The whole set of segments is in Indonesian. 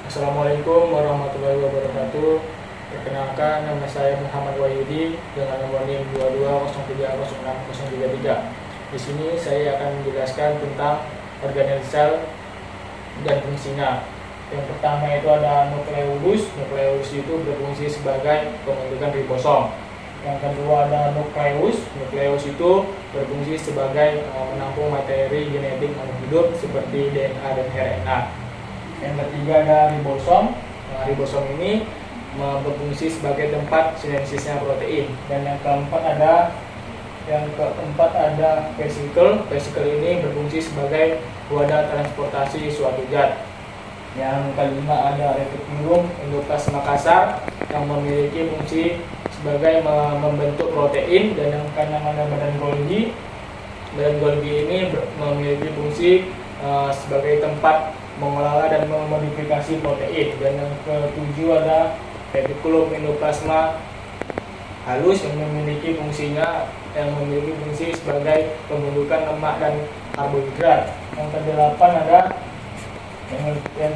Assalamualaikum warahmatullahi wabarakatuh. Perkenalkan, nama saya Muhammad Wahyudi dengan nomor NIM 22030633. Di sini saya akan menjelaskan tentang organisasi sel dan fungsinya. Yang pertama itu ada nukleolus. Nukleolus itu berfungsi sebagai pembentukan ribosom. Yang kedua ada nukleus. Nukleus itu berfungsi sebagai menampung materi genetik makhluk hidup seperti DNA dan RNA. Yang ketiga ada ribosom. Ribosom ini berfungsi sebagai tempat sintetisnya protein. Dan yang keempat ada vesikel. Vesikel ini berfungsi sebagai wadah transportasi suatu zat. Yang kelima ada retikulum endoplasma kasar yang memiliki fungsi sebagai membentuk protein. Dan yang keenam ada badan Golgi. Badan Golgi ini memiliki fungsi sebagai tempat mengolah dan memodifikasi protein. Dan yang ketujuh ada retikulum endoplasma halus yang memiliki fungsi sebagai pembentukan lemak dan karbohidrat. Yang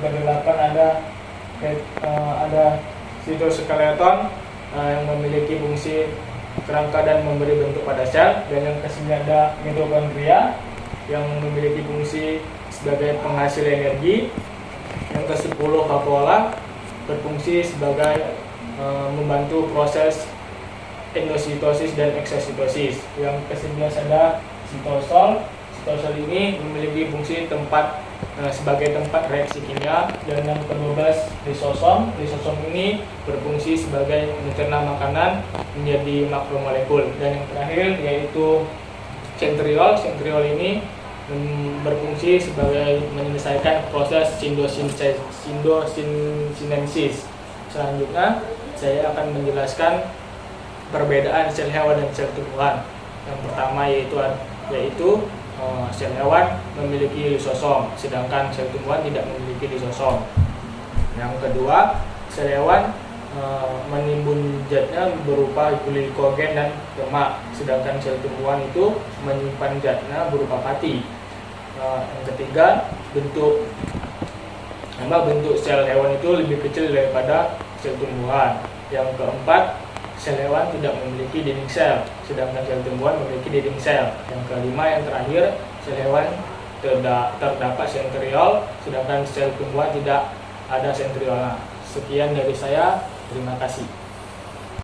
kedelapan ada sitoskeleton yang memiliki fungsi kerangka dan memberi bentuk pada sel. Dan yang kesembilan ada mitokondria yang memiliki fungsi sebagai penghasil energi. Yang ke-10 vakuola berfungsi sebagai membantu proses endositosis dan eksositosis. Yang ke-11 ada sitosol. Sitosol ini memiliki fungsi sebagai tempat reaksi kimia. Dan yang ke-12 lisosom. Lisosom ini berfungsi sebagai mencerna makanan menjadi makromolekul. Dan yang terakhir yaitu sentriol. Sentriol ini berfungsi sebagai menyelesaikan proses sindosinensis. Selanjutnya saya akan menjelaskan perbedaan sel hewan dan sel tumbuhan. Yang pertama yaitu sel hewan memiliki lisosom, sedangkan sel tumbuhan tidak memiliki lisosom. Yang kedua, sel hewan menimbun zatnya berupa glikogen dan lemak, sedangkan sel tumbuhan itu menyimpan zatnya berupa pati. Yang ketiga, bentuk sel hewan itu lebih kecil daripada sel tumbuhan. Yang keempat, sel hewan tidak memiliki dinding sel, sedangkan sel tumbuhan memiliki dinding sel. Yang kelima, yang terakhir, sel hewan terdapat sentriol, sedangkan sel tumbuhan tidak ada sentriolnya. Sekian dari saya, terima kasih.